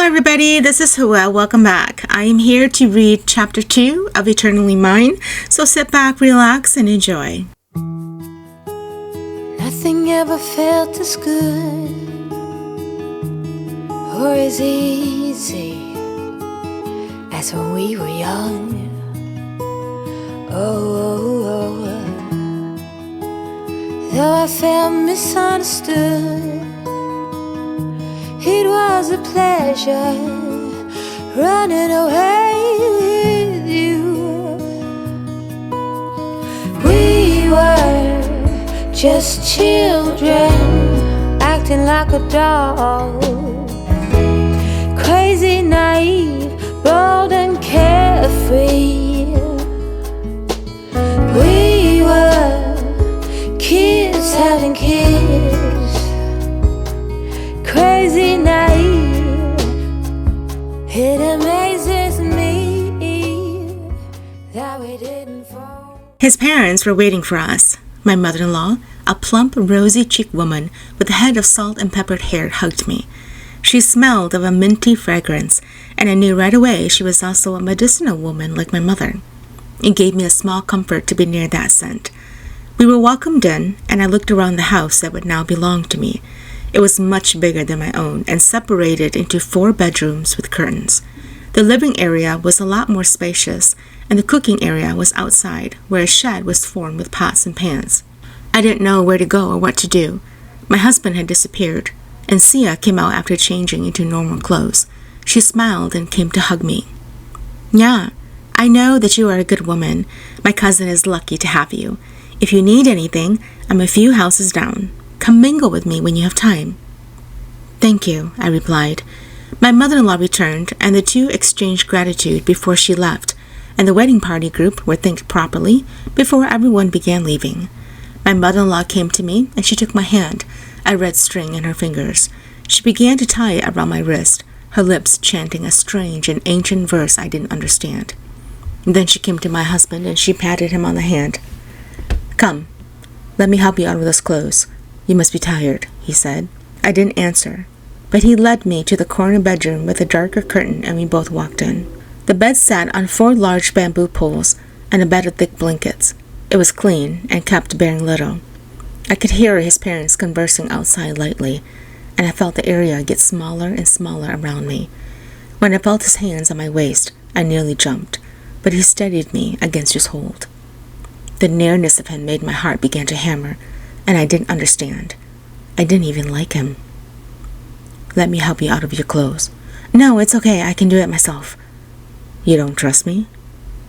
everybody, this is Hua. Welcome back. I am here to read Chapter 2 of Eternally Mine, so sit back, relax, and enjoy. Nothing ever felt as good or as easy as when we were young. Though I felt misunderstood, it was a pleasure running away with you. We were just children acting like a doll, crazy, naive, bold and carefree. We were kids having kids, crazy, naive. It amazes me that we didn't fall. His parents were waiting for us. My mother-in-law, a plump, rosy-cheeked woman with a head of salt and peppered hair, hugged me. She smelled of a minty fragrance, and I knew right away she was also a medicinal woman like my mother. It gave me a small comfort to be near that scent. We were welcomed in, and I looked around the house that would now belong to me. It was much bigger than my own and separated into 4 bedrooms with curtains. The living area was a lot more spacious, and the cooking area was outside, where a shed was formed with pots and pans. I didn't know where to go or what to do. My husband had disappeared, and Sia came out after changing into normal clothes. She smiled and came to hug me. "Yeah, I know that you are a good woman. My cousin is lucky to have you. If you need anything, I'm a few houses down. Come mingle with me when you have time." "Thank you," I replied. My mother-in-law returned, and the two exchanged gratitude before she left, and the wedding party group were thanked properly before everyone began leaving. My mother-in-law came to me, and she took my hand, a red string in her fingers. She began to tie it around my wrist, her lips chanting a strange and ancient verse I didn't understand. Then she came to my husband, and she patted him on the hand. "Come, let me help you out of those clothes. You must be tired," he said. I didn't answer, but he led me to the corner bedroom with a darker curtain, and we both walked in. The bed sat on 4 large bamboo poles and a bed of thick blankets. It was clean and kept bearing little. I could hear his parents conversing outside lightly, and I felt the area get smaller and smaller around me. When I felt his hands on my waist, I nearly jumped, but he steadied me against his hold. The nearness of him made my heart begin to hammer, and I didn't understand. I didn't even like him. "Let me help you out of your clothes." "No, it's okay. I can do it myself." "You don't trust me?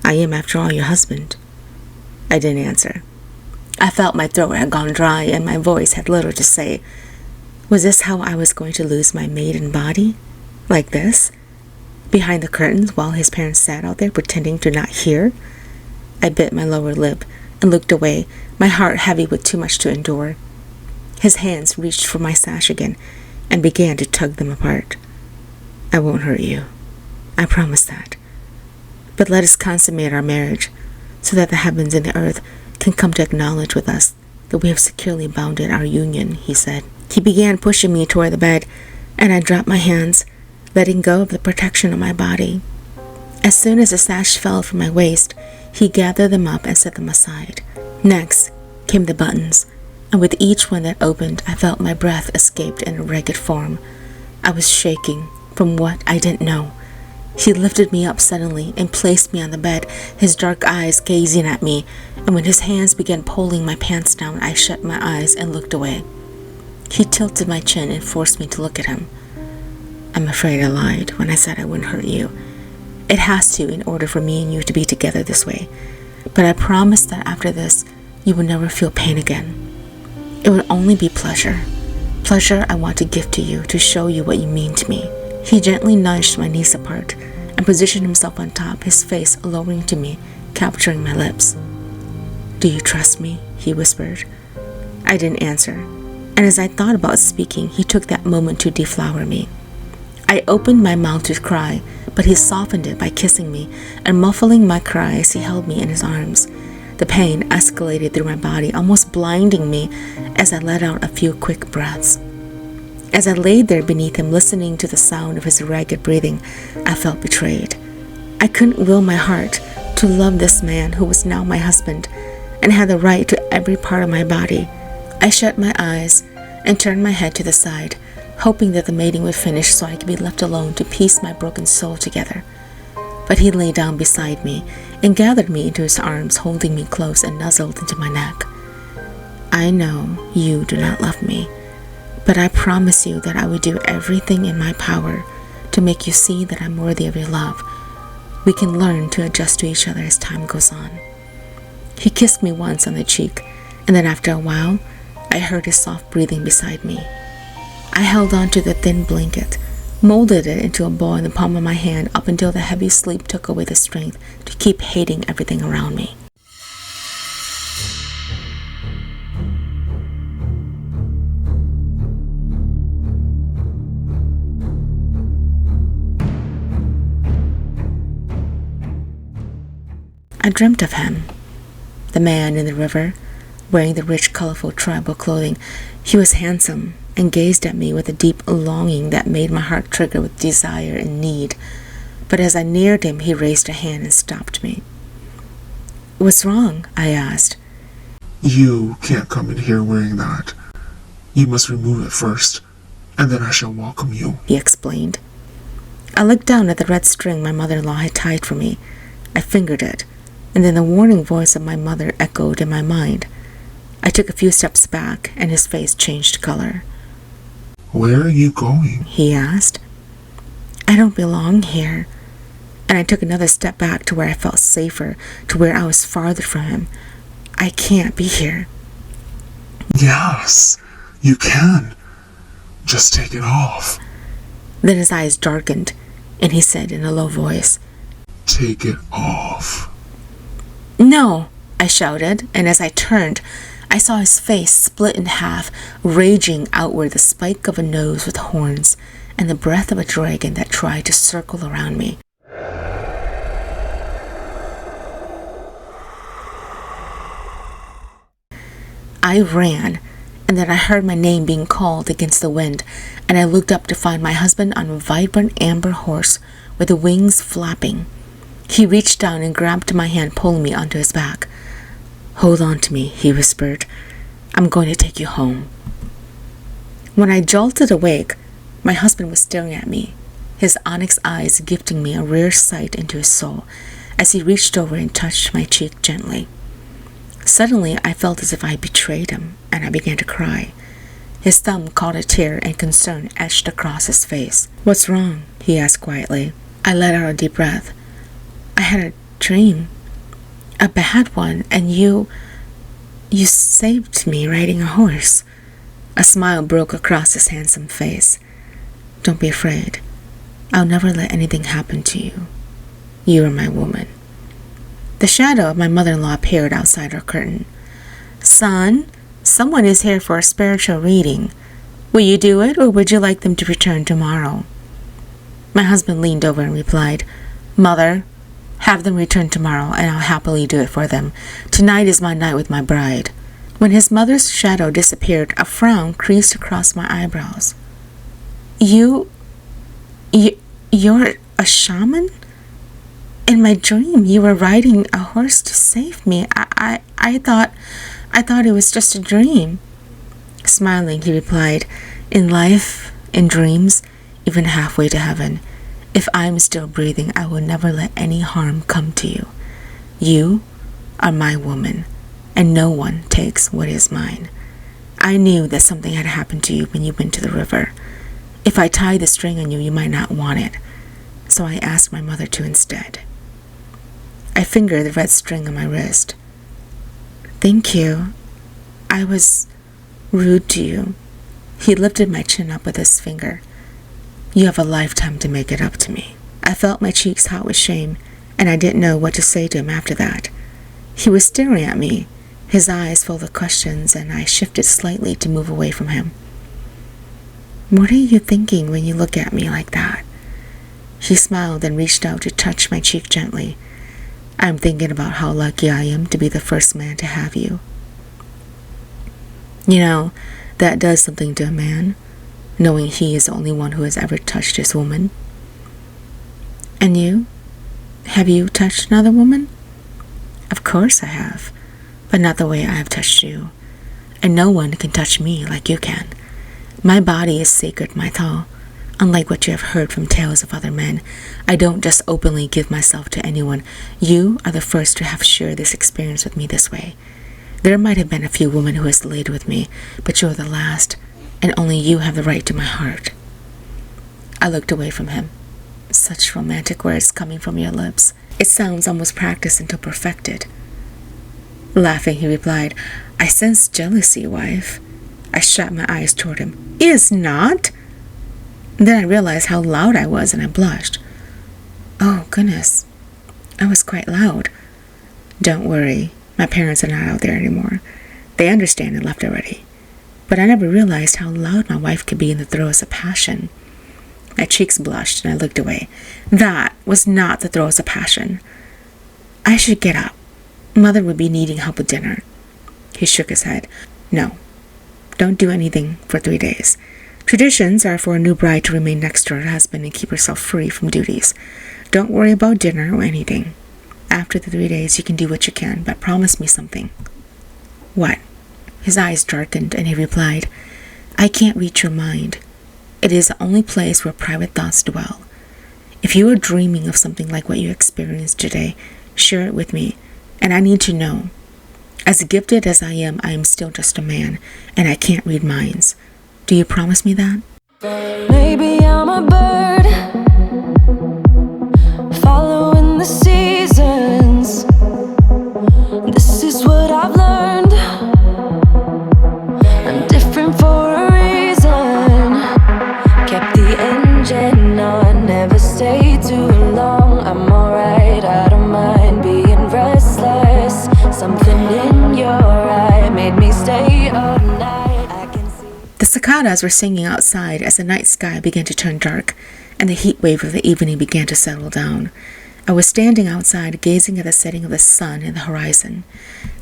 I am, after all, your husband." I didn't answer. I felt my throat had gone dry, and my voice had little to say. Was this how I was going to lose my maiden body? Like this? Behind the curtains while his parents sat out there pretending to not hear? I bit my lower lip and looked away, my heart heavy with too much to endure. His hands reached for my sash again and began to tug them apart. "I won't hurt you. I promise that. But let us consummate our marriage so that the heavens and the earth can come to acknowledge with us that we have securely bounded our union," he said. He began pushing me toward the bed, and I dropped my hands, letting go of the protection of my body. As soon as the sash fell from my waist, he gathered them up and set them aside. Next came the buttons, and with each one that opened, I felt my breath escaped in a ragged form. I was shaking from what I didn't know. He lifted me up suddenly and placed me on the bed, his dark eyes gazing at me, and when his hands began pulling my pants down, I shut my eyes and looked away. He tilted my chin and forced me to look at him. "I'm afraid I lied when I said I wouldn't hurt you. It has to in order for me and you to be together this way. But I promise that after this, you will never feel pain again. It will only be pleasure. Pleasure I want to give to you to show you what you mean to me." He gently nudged my knees apart and positioned himself on top, his face lowering to me, capturing my lips. "Do you trust me?" he whispered. I didn't answer, and as I thought about speaking, he took that moment to deflower me. I opened my mouth to cry, but he softened it by kissing me and muffling my cries. He held me in his arms. The pain escalated through my body, almost blinding me as I let out a few quick breaths. As I laid there beneath him, listening to the sound of his ragged breathing, I felt betrayed. I couldn't will my heart to love this man who was now my husband and had the right to every part of my body. I shut my eyes and turned my head to the side, hoping that the mating would finish so I could be left alone to piece my broken soul together. But he lay down beside me and gathered me into his arms, holding me close and nuzzled into my neck. I know you do not love me, but I promise you that I will do everything in my power to make you see that I'm worthy of your love. We can learn to adjust to each other as time goes on. He kissed me once on the cheek, and then after a while, I heard his soft breathing beside me. I held on to the thin blanket, molded it into a ball in the palm of my hand up until the heavy sleep took away the strength to keep hating everything around me. I dreamt of him, the man in the river, wearing the rich, colorful tribal clothing. He was handsome and gazed at me with a deep longing that made my heart trigger with desire and need. But as I neared him, he raised a hand and stopped me. "What's wrong?" I asked. You can't come in here wearing that. You must remove it first, and then I shall welcome you, he explained. I looked down at the red string my mother-in-law had tied for me. I fingered it, and then the warning voice of my mother echoed in my mind. I took a few steps back, and his face changed color. Where are you going? He asked. I don't belong here. And I took another step back to where I felt safer, to where I was farther from him. I can't be here. Yes, you can. Just take it off. Then his eyes darkened, and he said in a low voice, Take it off. No, I shouted, and as I turned, I saw his face split in half, raging outward, the spike of a nose with horns and the breath of a dragon that tried to circle around me. I ran, and then I heard my name being called against the wind, and I looked up to find my husband on a vibrant amber horse with the wings flapping. He reached down and grabbed my hand, pulling me onto his back. Hold on to me, he whispered. I'm going to take you home. When I jolted awake, my husband was staring at me, his onyx eyes gifting me a rare sight into his soul as he reached over and touched my cheek gently. Suddenly, I felt as if I betrayed him, and I began to cry. His thumb caught a tear, and concern etched across his face. What's wrong? He asked quietly. I let out a deep breath. I had a dream. A bad one, and you saved me riding a horse. A smile broke across his handsome face. Don't be afraid. I'll never let anything happen to you. You are my woman. The shadow of my mother-in-law appeared outside our curtain. Son, someone is here for a spiritual reading. Will you do it, or would you like them to return tomorrow? My husband leaned over and replied, Mother, have them return tomorrow, and I'll happily do it for them. Tonight is my night with my bride. When his mother's shadow disappeared, a frown creased across my eyebrows. You're a shaman? In my dream, you were riding a horse to save me. I thought it was just a dream. Smiling, he replied, In life, in dreams, even halfway to heaven, if I'm still breathing, I will never let any harm come to you. You are my woman, and no one takes what is mine. I knew that something had happened to you when you went to the river. If I tied the string on you, you might not want it. So I asked my mother to instead. I fingered the red string on my wrist. Thank you. I was rude to you. He lifted my chin up with his finger. You have a lifetime to make it up to me. I felt my cheeks hot with shame, and I didn't know what to say to him after that. He was staring at me, his eyes full of questions, and I shifted slightly to move away from him. What are you thinking when you look at me like that? He smiled and reached out to touch my cheek gently. I'm thinking about how lucky I am to be the first man to have you. You know, that does something to a man. knowing he is the only one who has ever touched this woman. And you? Have you touched another woman? Of course I have, but not the way I have touched you. And no one can touch me like you can. My body is sacred, Mai Thao. Unlike what you have heard from tales of other men, I don't just openly give myself to anyone. You are the first to have shared this experience with me this way. There might have been a few women who has laid with me, but you are the last, and only you have the right to my heart. I looked away from him. Such romantic words coming from your lips. It sounds almost practiced until perfected. Laughing, he replied, I sense jealousy, wife. I shot my eyes toward him. Is not? Then I realized how loud I was, and I blushed. Oh, goodness. I was quite loud. Don't worry. My parents are not out there anymore. They understand and left already. But I never realized how loud my wife could be in the throes of passion. My cheeks blushed, and I looked away. That was not the throes of passion. I should get up. Mother would be needing help with dinner. He shook his head. No. Don't do anything for 3 days. Traditions are for a new bride to remain next to her husband and keep herself free from duties. Don't worry about dinner or anything. After the 3 days, you can do what you can, but promise me something. What? His eyes darkened, and he replied, I can't read your mind. It is the only place where private thoughts dwell. If you are dreaming of something like what you experienced today, share it with me, and I need to know. As gifted as I am still just a man, and I can't read minds. Do you promise me that? Maybe I'm a bird, following the seasons. This is what I've learned. I'm different for a reason. Kept the engine on, never stayed too long. I'm alright, I don't mind being restless. Something in your eye made me stay up night. I can see. The cicadas were singing outside as the night sky began to turn dark, and the heat wave of the evening began to settle down. I was standing outside, gazing at the setting of the sun in the horizon.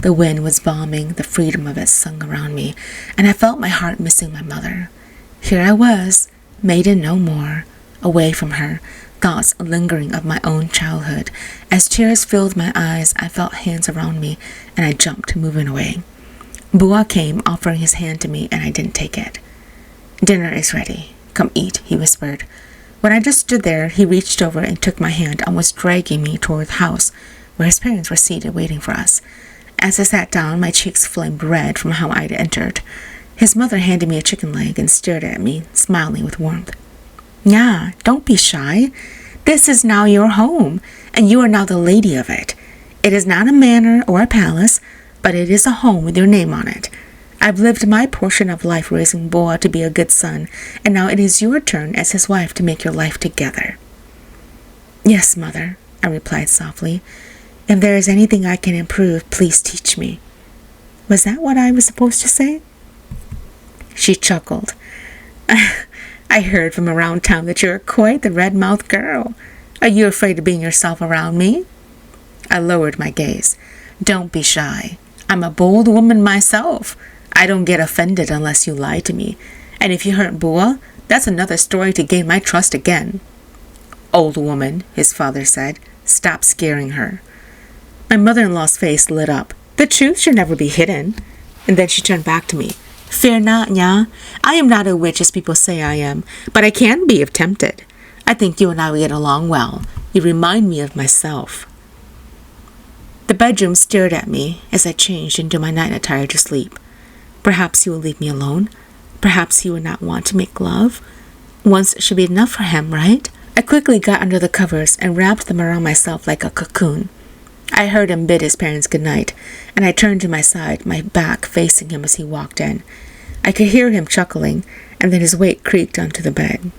The wind was balming, the freedom of it sung around me, and I felt my heart missing my mother. Here I was, maiden no more, away from her, thoughts lingering of my own childhood. As tears filled my eyes, I felt hands around me, and I jumped, moving away. Bua came, offering his hand to me, and I didn't take it. Dinner is ready. Come eat, he whispered. When I just stood there, he reached over and took my hand, almost dragging me toward the house, where his parents were seated waiting for us. As I sat down, my cheeks flamed red from how I'd entered. His mother handed me a chicken leg and stared at me, smiling with warmth. Yeah, don't be shy. This is now your home, and you are now the lady of it. It is not a manor or a palace, but it is a home with your name on it. I've lived my portion of life raising Boa to be a good son, and now it is your turn as his wife to make your life together. Yes, mother, I replied softly. If there is anything I can improve, please teach me. Was that what I was supposed to say? She chuckled. I heard from around town that you're quite the red-mouthed girl. Are you afraid of being yourself around me? I lowered my gaze. Don't be shy. I'm a bold woman myself. I don't get offended unless you lie to me. And if you hurt Bua, that's another story to gain my trust again. Old woman, his father said. Stop scaring her. My mother-in-law's face lit up. The truth should never be hidden. And then she turned back to me. Fear not, Nya. I am not a witch as people say I am, but I can be if tempted. I think you and I will get along well. You remind me of myself. The bedroom stared at me as I changed into my night attire to sleep. Perhaps he will leave me alone. Perhaps he would not want to make love. Once should be enough for him, right? I quickly got under the covers and wrapped them around myself like a cocoon. I heard him bid his parents good night, and I turned to my side, my back facing him as he walked in. I could hear him chuckling, and then his weight creaked onto the bed.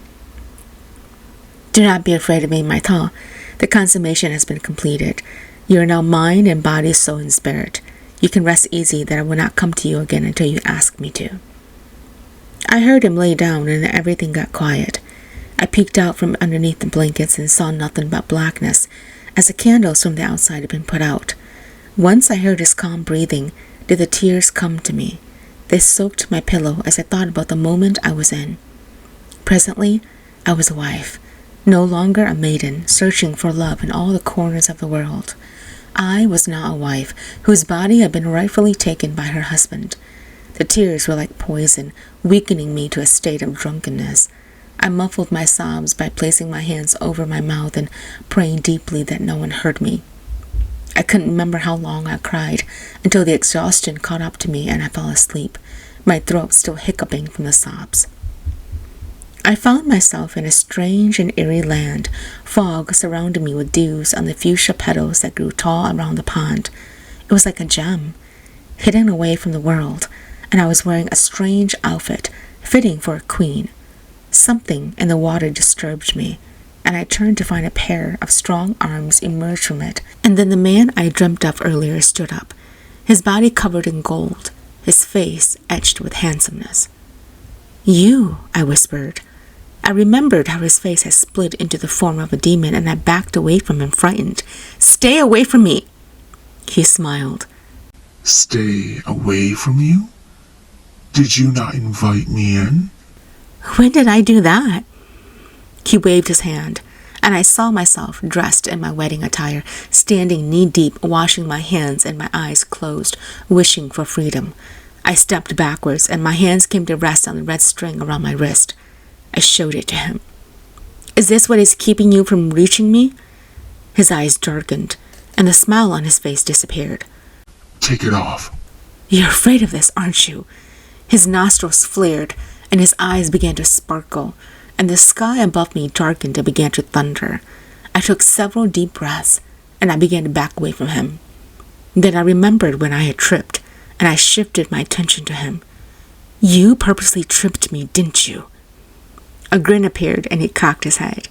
Do not be afraid of me, Mai Thao. The consummation has been completed. You are now mind and body, soul, and spirit. You can rest easy that I will not come to you again until you ask me to. I heard him lay down, and everything got quiet. I peeked out from underneath the blankets and saw nothing but blackness, as the candles from the outside had been put out. Once I heard his calm breathing, did the tears come to me. They soaked my pillow as I thought about the moment I was in. Presently, I was a wife, no longer a maiden searching for love in all the corners of the world. I was now a wife whose body had been rightfully taken by her husband. The tears were like poison, weakening me to a state of drunkenness. I muffled my sobs by placing my hands over my mouth and praying deeply that no one heard me. I couldn't remember how long I cried until the exhaustion caught up to me and I fell asleep, my throat still hiccuping from the sobs. I found myself in a strange and eerie land. Fog surrounded me with dews on the fuchsia petals that grew tall around the pond. It was like a gem, hidden away from the world, and I was wearing a strange outfit, fitting for a queen. Something in the water disturbed me, and I turned to find a pair of strong arms emerge from it. And then the man I dreamt of earlier stood up, his body covered in gold, his face etched with handsomeness. "You," I whispered. I remembered how his face had split into the form of a demon, and I backed away from him, frightened. "Stay away from me!" He smiled. Stay away from you? Did you not invite me in? "When did I do that?" He waved his hand, and I saw myself dressed in my wedding attire, standing knee-deep, washing my hands and my eyes closed, wishing for freedom. I stepped backwards, and my hands came to rest on the red string around my wrist. I showed it to him. "Is this what is keeping you from reaching me?" His eyes darkened, and the smile on his face disappeared. Take it off. "You're afraid of this, aren't you?" His nostrils flared, and his eyes began to sparkle, and the sky above me darkened and began to thunder. I took several deep breaths, and I began to back away from him. Then I remembered when I had tripped, and I shifted my attention to him. "You purposely tripped me, didn't you?" A grin appeared, and he cocked his head.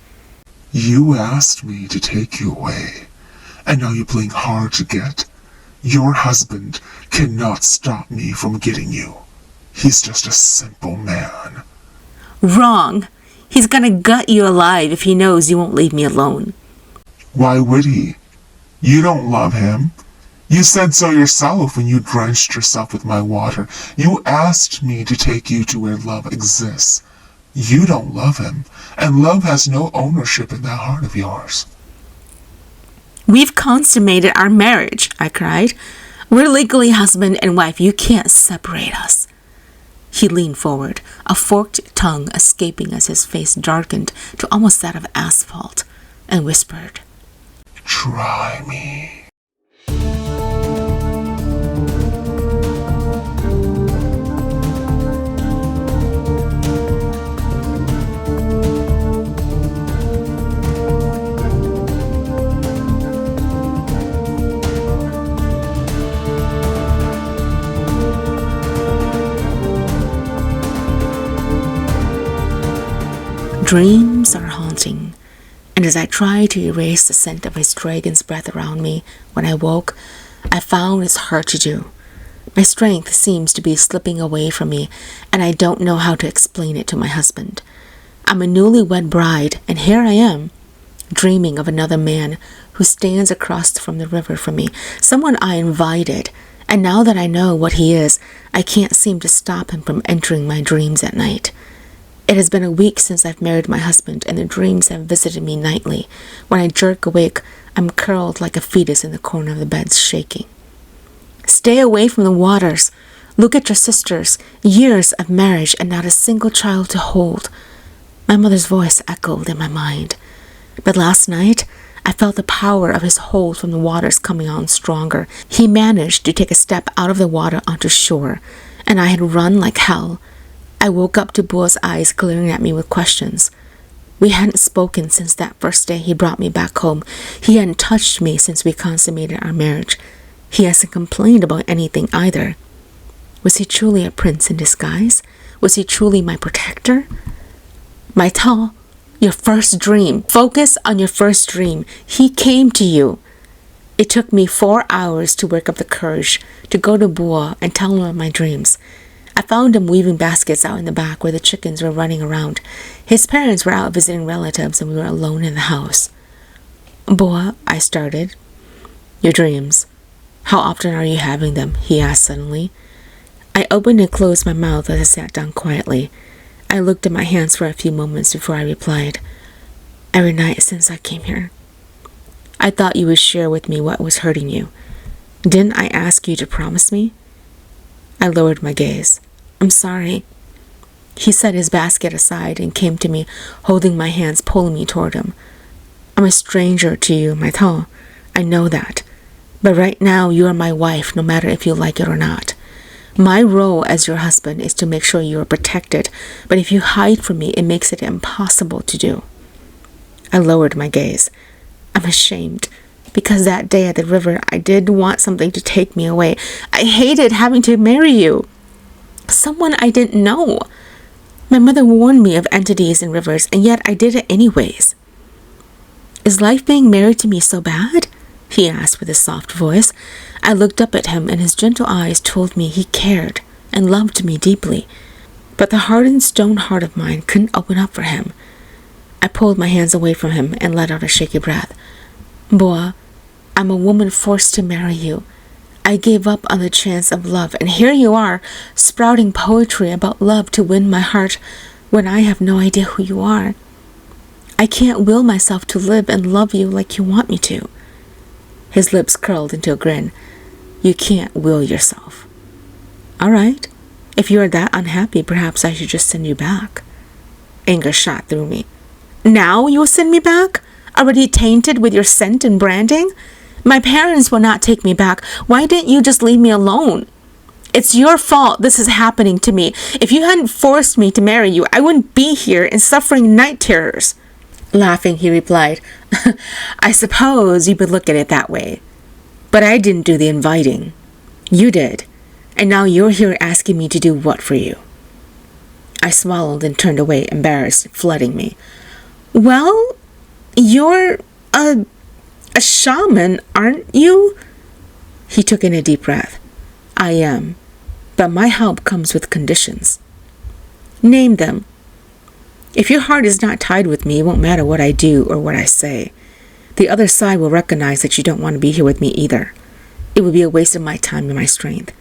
You asked me to take you away, and now you're playing hard to get. Your husband cannot stop me from getting you. He's just a simple man. "Wrong. He's gonna gut you alive if he knows you won't leave me alone." Why would he? You don't love him. You said so yourself when you drenched yourself with my water. You asked me to take you to where love exists. You don't love him, and love has no ownership in that heart of yours. "We've consummated our marriage," I cried. "We're legally husband and wife. You can't separate us." He leaned forward, a forked tongue escaping as his face darkened to almost that of asphalt, and whispered, Try me. Dreams are haunting, and as I tried to erase the scent of his dragon's breath around me when I woke, I found it's hard to do. My strength seems to be slipping away from me, and I don't know how to explain it to my husband. I'm a newlywed bride, and here I am, dreaming of another man who stands across from the river from me, someone I invited, and now that I know what he is, I can't seem to stop him from entering my dreams at night. It has been a week since I've married my husband, and the dreams have visited me nightly. When I jerk awake, I'm curled like a fetus in the corner of the bed, shaking. "Stay away from the waters. Look at your sisters. Years of marriage and not a single child to hold." My mother's voice echoed in my mind. But last night, I felt the power of his hold from the waters coming on stronger. He managed to take a step out of the water onto shore, and I had run like hell. I woke up to Boa's eyes glaring at me with questions. We hadn't spoken since that first day he brought me back home. He hadn't touched me since we consummated our marriage. He hasn't complained about anything either. Was he truly a prince in disguise? Was he truly my protector? Mai Thao, your first dream. Focus on your first dream. He came to you. It took me 4 hours to work up the courage to go to Boa and tell him of my dreams. I found him weaving baskets out in the back where the chickens were running around. His parents were out visiting relatives and we were alone in the house. "Boa," I started. "Your dreams. How often are you having them?" he asked suddenly. I opened and closed my mouth as I sat down quietly. I looked at my hands for a few moments before I replied. Every night since I came here. I thought you would share with me what was hurting you. Didn't I ask you to promise me? I lowered my gaze. I'm sorry. He set his basket aside and came to me, holding my hands, pulling me toward him. I'm a stranger to you, Mai Thao. I know that. But right now, you are my wife, no matter if you like it or not. My role as your husband is to make sure you are protected, but if you hide from me, it makes it impossible to do. I lowered my gaze. I'm ashamed, because that day at the river, I did want something to take me away. I hated having to marry you. Someone I didn't know. My mother warned me of entities in rivers, and yet I did it anyways. Is life being married to me so bad? He asked with a soft voice. I looked up at him, and his gentle eyes told me he cared and loved me deeply. But the hardened stone heart of mine couldn't open up for him. I pulled my hands away from him and let out a shaky breath. Boa, I'm a woman forced to marry you. I gave up on the chance of love, and here you are, sprouting poetry about love to win my heart when I have no idea who you are. I can't will myself to live and love you like you want me to. His lips curled into a grin. You can't will yourself. All right. If you are that unhappy, perhaps I should just send you back. Anger shot through me. Now you will send me back? Already tainted with your scent and branding? My parents will not take me back. Why didn't you just leave me alone? It's your fault this is happening to me. If you hadn't forced me to marry you, I wouldn't be here and suffering night terrors. Laughing, he replied, I suppose you would look at it that way. But I didn't do the inviting. You did. And now you're here asking me to do what for you? I swallowed and turned away, embarrassed, flooding me. Well, you're a shaman, aren't you? He took in a deep breath. I am, but my help comes with conditions. Name them. If your heart is not tied with me, it won't matter what I do or what I say. The other side will recognize that you don't want to be here with me either. It would be a waste of my time and my strength.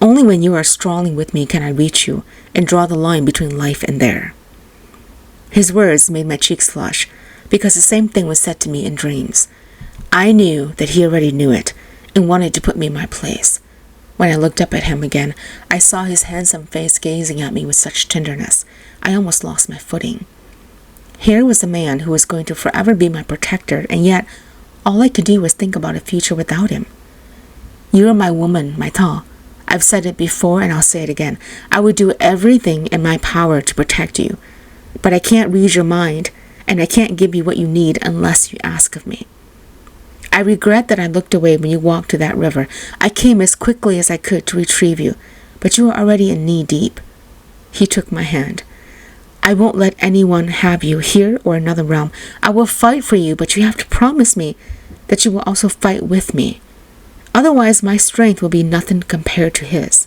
Only when you are strongly with me can I reach you and draw the line between life and there. His words made my cheeks flush, because the same thing was said to me in dreams. I knew that he already knew it and wanted to put me in my place. When I looked up at him again, I saw his handsome face gazing at me with such tenderness. I almost lost my footing. Here was a man who was going to forever be my protector, and yet all I could do was think about a future without him. You are my woman, Mai Thao. I've said it before and I'll say it again. I would do everything in my power to protect you. But I can't read your mind, and I can't give you what you need unless you ask of me. I regret that I looked away when you walked to that river. I came as quickly as I could to retrieve you, but you were already in knee deep. He took my hand. I won't let anyone have you here or another realm. I will fight for you, but you have to promise me that you will also fight with me. Otherwise, my strength will be nothing compared to his.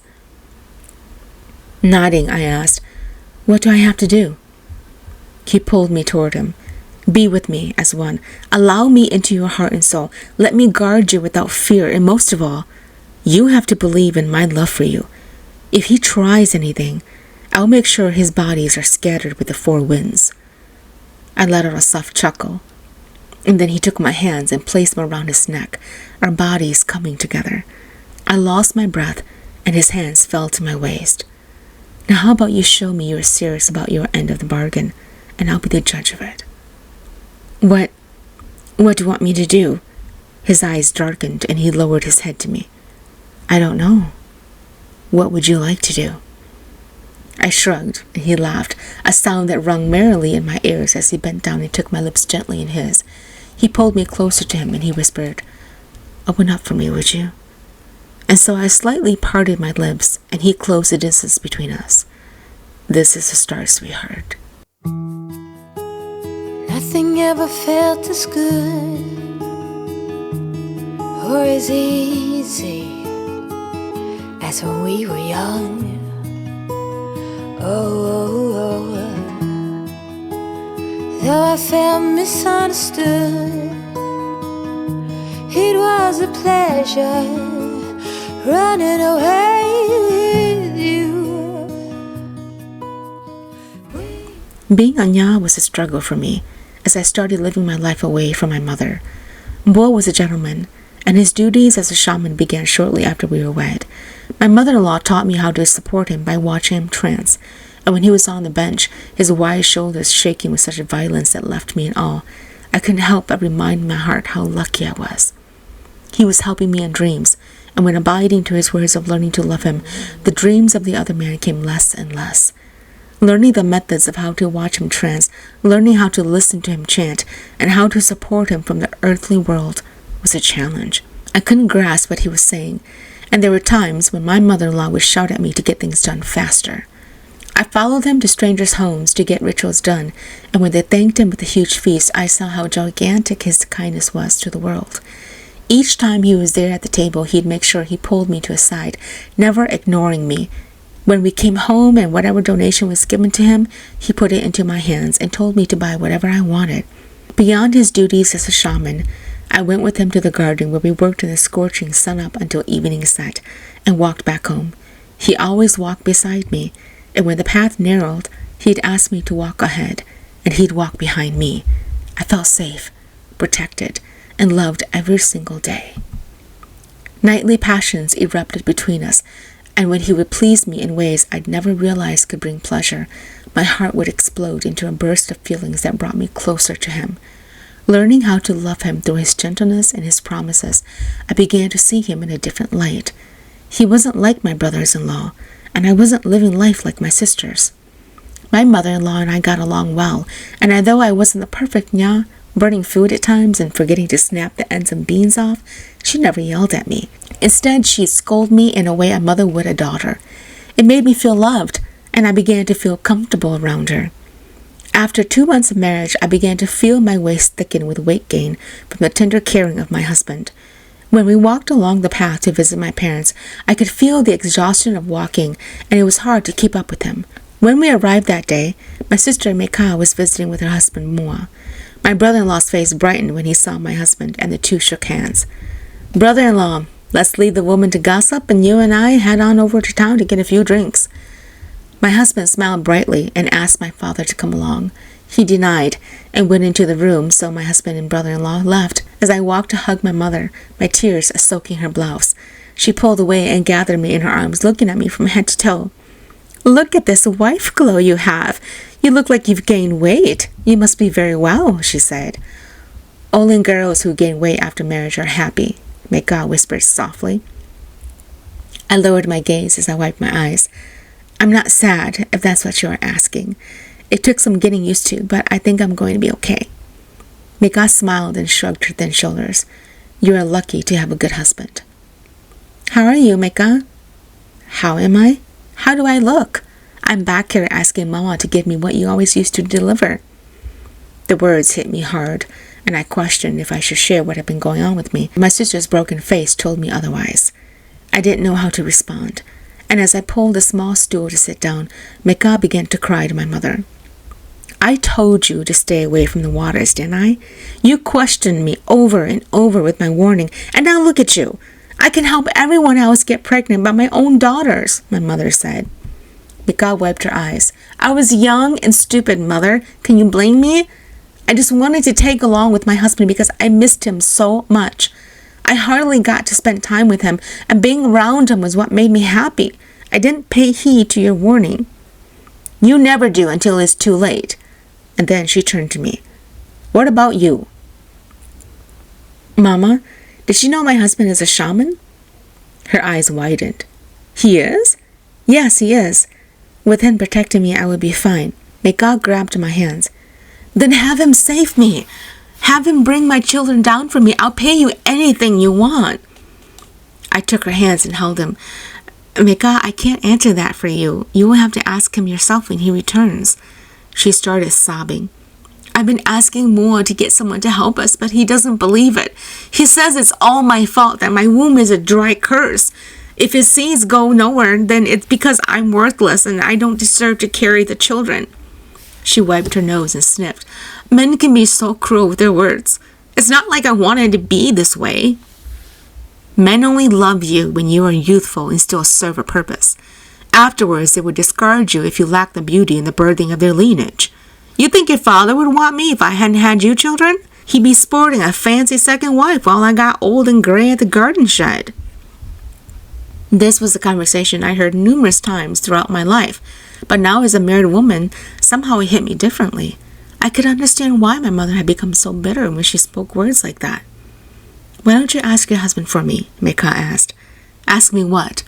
Nodding, I asked, what do I have to do? He pulled me toward him. Be with me as one. Allow me into your heart and soul. Let me guard you without fear, and most of all, you have to believe in my love for you. If he tries anything, I'll make sure his bodies are scattered with the four winds. I let out a soft chuckle, and then he took my hands and placed them around his neck, our bodies coming together. I lost my breath, and his hands fell to my waist. Now how about you show me you're serious about your end of the bargain, and I'll be the judge of it. What do you want me to do? His eyes darkened, and he lowered his head to me. I don't know. What would you like to do? I shrugged, and he laughed, a sound that rung merrily in my ears as he bent down and took my lips gently in his. He pulled me closer to him, and he whispered, Open up for me, would you? And so I slightly parted my lips, and he closed the distance between us. This is the start, sweetheart. Nothing ever felt as good or as easy as when we were young. Oh, though I felt misunderstood, it was a pleasure running away with you. Being a Nya was a struggle for me as I started living my life away from my mother. Bo was a gentleman, and his duties as a shaman began shortly after we were wed. My mother-in-law taught me how to support him by watching him trance, and when he was on the bench, his wide shoulders shaking with such violence that left me in awe, I couldn't help but remind my heart how lucky I was. He was helping me in dreams, and when abiding to his words of learning to love him, the dreams of the other man came less and less. Learning the methods of how to watch him trance, learning how to listen to him chant, and how to support him from the earthly world was a challenge. I couldn't grasp what he was saying, and there were times when my mother-in-law would shout at me to get things done faster. I followed him to strangers' homes to get rituals done, and when they thanked him with a huge feast, I saw how gigantic his kindness was to the world. Each time he was there at the table, he'd make sure he pulled me to his side, never ignoring me. When we came home and whatever donation was given to him, he put it into my hands and told me to buy whatever I wanted. Beyond his duties as a shaman, I went with him to the garden where we worked in the scorching sun up until evening set and walked back home. He always walked beside me, and when the path narrowed, he'd ask me to walk ahead, and he'd walk behind me. I felt safe, protected, and loved every single day. Nightly passions erupted between us, and when he would please me in ways I'd never realized could bring pleasure, my heart would explode into a burst of feelings that brought me closer to him. Learning how to love him through his gentleness and his promises, I began to see him in a different light. He wasn't like my brothers-in-law, and I wasn't living life like my sisters. My mother-in-law and I got along well, and although I wasn't the perfect Nya, burning food at times and forgetting to snap the ends of beans off, she never yelled at me. Instead, she'd scold me in a way a mother would a daughter. It made me feel loved, and I began to feel comfortable around her. After 2 months of marriage, I began to feel my waist thicken with weight gain from the tender caring of my husband. When we walked along the path to visit my parents, I could feel the exhaustion of walking, and it was hard to keep up with him. When we arrived that day, my sister Mai Thao was visiting with her husband Mua. My brother-in-law's face brightened when he saw my husband, and the two shook hands. "Brother-in-law, let's leave the woman to gossip, and you and I head on over to town to get a few drinks." My husband smiled brightly and asked my father to come along. He denied and went into the room, so my husband and brother-in-law left. As I walked to hug my mother, my tears soaking her blouse, she pulled away and gathered me in her arms, looking at me from head to toe. "Look at this wife glow you have. You look like you've gained weight. You must be very well," she said. "Only girls who gain weight after marriage are happy," Mai Thao whispered softly. I lowered my gaze as I wiped my eyes. "I'm not sad, if that's what you are asking. It took some getting used to, but I think I'm going to be okay." Mai Thao smiled and shrugged her thin shoulders. "You are lucky to have a good husband." "How are you, Mai Thao?" "How am I? How do I look? I'm back here asking Mama to give me what you always used to deliver." The words hit me hard, and I questioned if I should share what had been going on with me. My sister's broken face told me otherwise. I didn't know how to respond, and as I pulled a small stool to sit down, Mai Thao began to cry to my mother. "I told you to stay away from the waters, didn't I? You questioned me over and over with my warning, and now look at you. I can help everyone else get pregnant but my own daughters," my mother said. Mai Thao wiped her eyes. "I was young and stupid, Mother. Can you blame me? I just wanted to tag along with my husband because I missed him so much. I hardly got to spend time with him, and being around him was what made me happy. I didn't pay heed to your warning." "You never do until it's too late." And then she turned to me. "What about you?" "Mama, did you know my husband is a shaman?" Her eyes widened. "He is?" "Yes, he is. With him protecting me, I would be fine." Mai Thao grabbed my hands. "Then have him save me. Have him bring my children down for me. I'll pay you anything you want." I took her hands and held them. "Mai Thao, I can't answer that for you. You will have to ask him yourself when he returns." She started sobbing. "I've been asking Mua to get someone to help us, but he doesn't believe it. He says it's all my fault, that my womb is a dry curse. If his seeds go nowhere, then it's because I'm worthless and I don't deserve to carry the children." She wiped her nose and sniffed. "Men can be so cruel with their words. It's not like I wanted to be this way." "Men only love you when you are youthful and still serve a purpose. Afterwards, they would discard you if you lack the beauty and the birthing of their lineage. You think your father would want me if I hadn't had you children? He'd be sporting a fancy second wife while I got old and gray at the garden shed. This was a conversation I heard numerous times throughout my life, but now as a married woman, somehow it hit me differently. I could understand why my mother had become so bitter when she spoke words like that. Why don't you ask your husband for me? Mai Thao asked. Ask me what?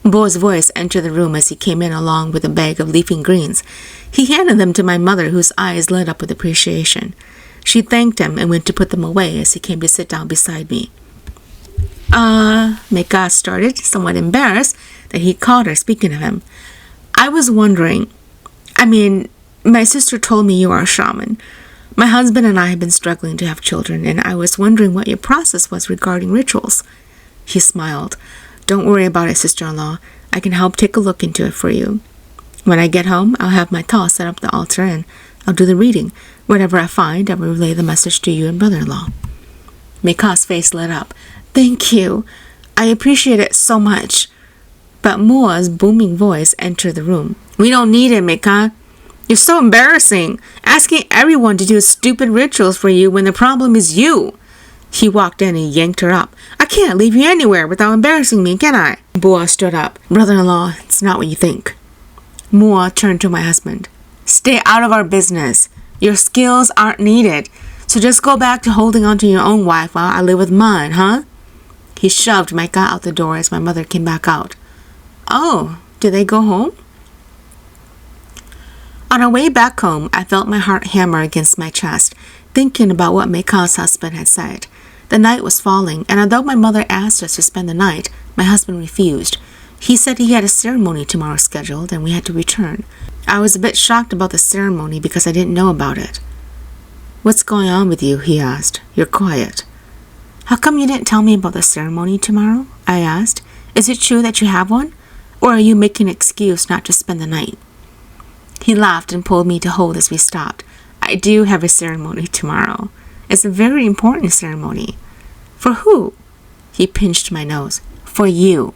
Bo's voice entered the room as he came in along with a bag of leafy greens. He handed them to my mother, whose eyes lit up with appreciation. She thanked him and went to put them away as he came to sit down beside me. Mai Thao started, somewhat embarrassed that he called her speaking of him. I was wondering, my sister told me you are a shaman. My husband and I have been struggling to have children, and I was wondering what your process was regarding rituals. He smiled. Don't worry about it, sister-in-law. I can help take a look into it for you. When I get home, I'll have Mai Thao set up the altar and I'll do the reading. Whatever I find, I will relay the message to you and brother-in-law. Mai Thao's face lit up. Thank you. I appreciate it so much. But Mua's booming voice entered the room. We don't need it, Mai Thao. You're so embarrassing, asking everyone to do stupid rituals for you when the problem is you. He walked in and yanked her up. I can't leave you anywhere without embarrassing me, can I? Mua stood up. Brother-in-law, it's not what you think. Mua turned to my husband. Stay out of our business. Your skills aren't needed. So just go back to holding on to your own wife while I live with mine, huh? He shoved Mai Thao out the door as my mother came back out. Oh, did they go home? On our way back home, I felt my heart hammer against my chest, thinking about what Mai Thao's husband had said. The night was falling, and although my mother asked us to spend the night, my husband refused. He said he had a ceremony tomorrow scheduled, and we had to return. I was a bit shocked about the ceremony because I didn't know about it. What's going on with you? He asked. You're quiet. How come you didn't tell me about the ceremony tomorrow? I asked. Is it true that you have one? Or are you making an excuse not to spend the night? He laughed and pulled me to hold as we stopped. I do have a ceremony tomorrow. It's a very important ceremony. For who? He pinched my nose. For you.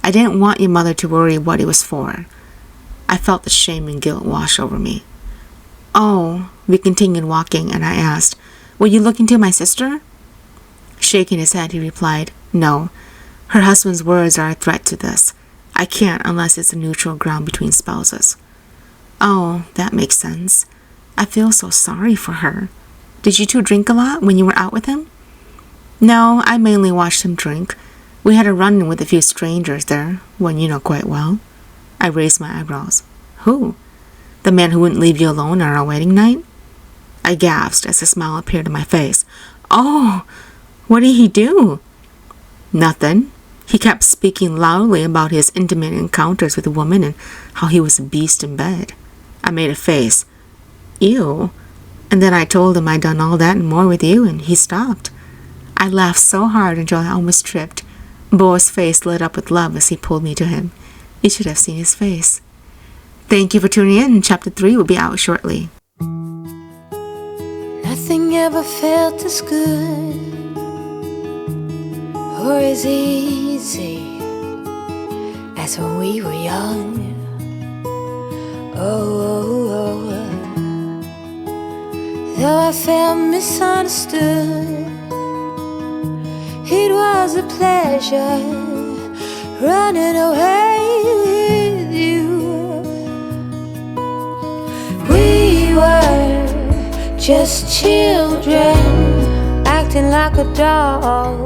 I didn't want your mother to worry what it was for. I felt the shame and guilt wash over me. Oh, we continued walking, and I asked, were you looking to my sister? Shaking his head, he replied, no. Her husband's words are a threat to this. I can't unless it's a neutral ground between spouses. Oh, that makes sense. I feel so sorry for her. Did you two drink a lot when you were out with him? No, I mainly watched him drink. We had a run-in with a few strangers there, one you know quite well. I raised my eyebrows. Who? The man who wouldn't leave you alone on our wedding night? I gasped as a smile appeared on my face. Oh, what did he do? Nothing. He kept speaking loudly about his intimate encounters with women and how he was a beast in bed. I made a face. Ew. And then I told him I'd done all that and more with you, and he stopped. I laughed so hard until I almost tripped. Bo's face lit up with love as he pulled me to him. You should have seen his face. Thank you for tuning in. Chapter 3 will be out shortly. Nothing ever felt as good or as easy as when we were young. Oh. Though I felt misunderstood, it was a pleasure running away with you. We were just children acting like a doll,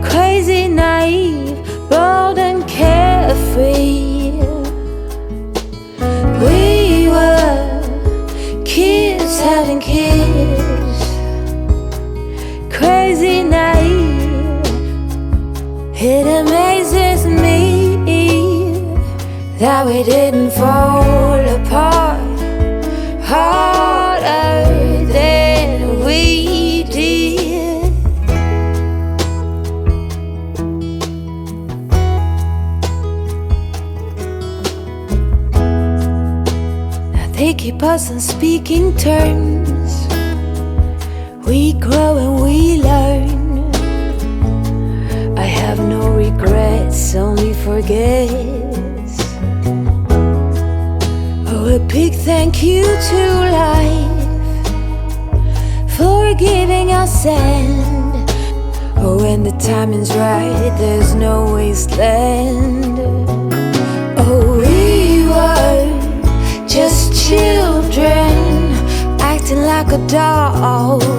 crazy, naive, bold and carefree. We were kids having kids, crazy, naive. It amazes me that we didn't fall apart harder than we did. Now they keep us on speaking terms. We grow and we learn. I have no regrets, only forgets. Oh, a big thank you to life for giving us sand. Oh, when the timing's right, there's no wasteland. Oh, we were just children, acting like adults.